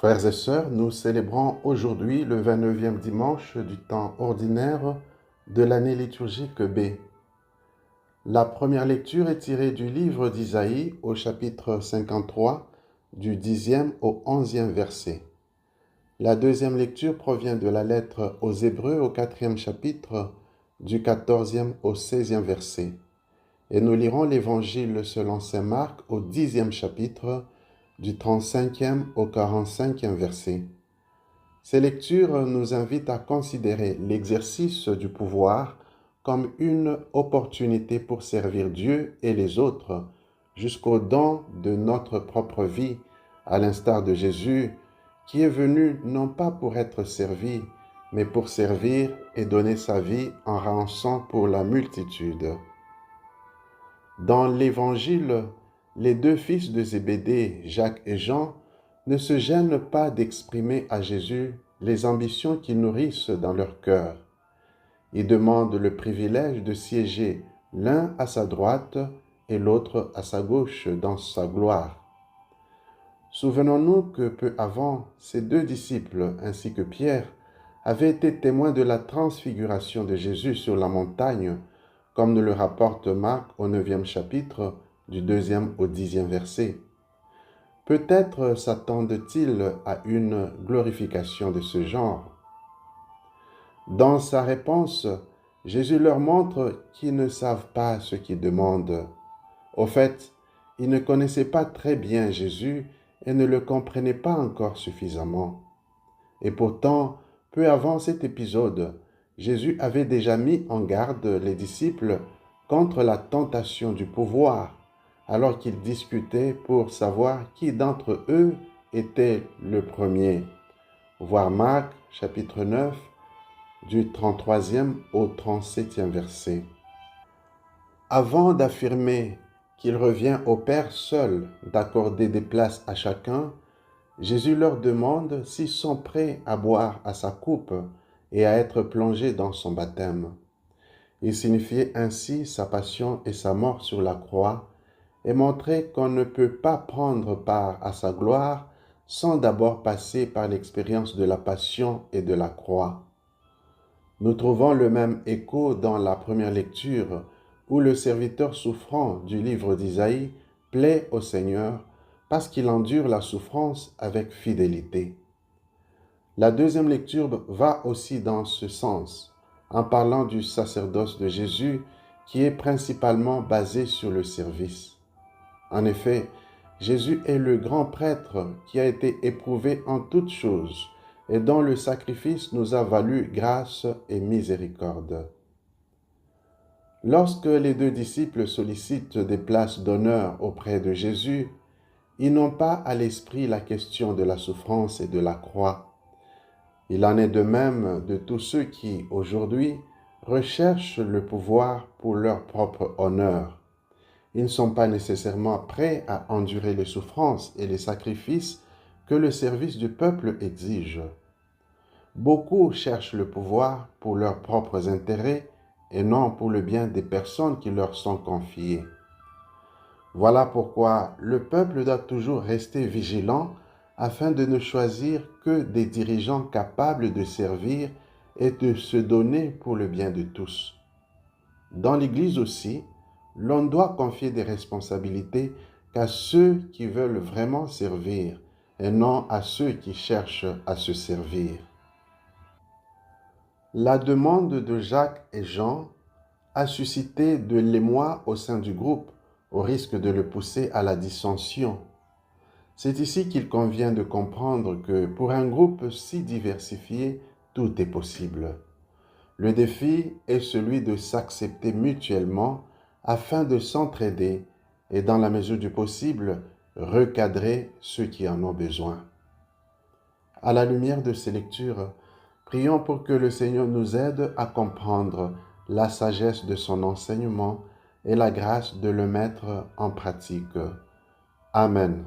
Frères et sœurs, nous célébrons aujourd'hui le 29e dimanche du temps ordinaire de l'année liturgique B. La première lecture est tirée du livre d'Isaïe au chapitre 53, du 10e au 11e verset. La deuxième lecture provient de la lettre aux Hébreux au 4e chapitre, du 14e au 16e verset. Et nous lirons l'Évangile selon saint Marc au 10e chapitre, du 35e au 45e verset. Ces lectures nous invitent à considérer l'exercice du pouvoir comme une opportunité pour servir Dieu et les autres jusqu'au don de notre propre vie, à l'instar de Jésus, qui est venu non pas pour être servi, mais pour servir et donner sa vie en rançon pour la multitude. Dans l'Évangile, les deux fils de Zébédée, Jacques et Jean, ne se gênent pas d'exprimer à Jésus les ambitions qui nourrissent dans leur cœur. Ils demandent le privilège de siéger l'un à sa droite et l'autre à sa gauche dans sa gloire. Souvenons-nous que peu avant, ces deux disciples ainsi que Pierre avaient été témoins de la transfiguration de Jésus sur la montagne, comme nous le rapporte Marc au 9e chapitre, du 2e au 10e verset. Peut-être s'attendent-ils à une glorification de ce genre. Dans sa réponse, Jésus leur montre qu'ils ne savent pas ce qu'ils demandent. Au fait, ils ne connaissaient pas très bien Jésus et ne le comprenaient pas encore suffisamment. Et pourtant, peu avant cet épisode, Jésus avait déjà mis en garde les disciples contre la tentation du pouvoir, alors qu'ils discutaient pour savoir qui d'entre eux était le premier. Voir Marc, chapitre 9, du 33e au 37e verset. Avant d'affirmer qu'il revient au Père seul d'accorder des places à chacun, Jésus leur demande s'ils sont prêts à boire à sa coupe et à être plongés dans son baptême. Il signifiait ainsi sa passion et sa mort sur la croix et montrait qu'on ne peut pas prendre part à sa gloire sans d'abord passer par l'expérience de la passion et de la croix. Nous trouvons le même écho dans la première lecture où le serviteur souffrant du livre d'Isaïe plaît au Seigneur parce qu'il endure la souffrance avec fidélité. La deuxième lecture va aussi dans ce sens, en parlant du sacerdoce de Jésus qui est principalement basé sur le service. En effet, Jésus est le grand prêtre qui a été éprouvé en toutes choses et dont le sacrifice nous a valu grâce et miséricorde. Lorsque les deux disciples sollicitent des places d'honneur auprès de Jésus, ils n'ont pas à l'esprit la question de la souffrance et de la croix. Il en est de même de tous ceux qui, aujourd'hui, recherchent le pouvoir pour leur propre honneur. Ils ne sont pas nécessairement prêts à endurer les souffrances et les sacrifices que le service du peuple exige. Beaucoup cherchent le pouvoir pour leurs propres intérêts et non pour le bien des personnes qui leur sont confiées. Voilà pourquoi le peuple doit toujours rester vigilant afin de ne choisir que des dirigeants capables de servir et de se donner pour le bien de tous. Dans l'Église aussi, l'on doit confier des responsabilités qu'à ceux qui veulent vraiment servir et non à ceux qui cherchent à se servir. La demande de Jacques et Jean a suscité de l'émoi au sein du groupe, au risque de le pousser à la dissension. C'est ici qu'il convient de comprendre que pour un groupe si diversifié, tout est possible. Le défi est celui de s'accepter mutuellement afin de s'entraider et, dans la mesure du possible, recadrer ceux qui en ont besoin. À la lumière de ces lectures, prions pour que le Seigneur nous aide à comprendre la sagesse de son enseignement et la grâce de le mettre en pratique. Amen.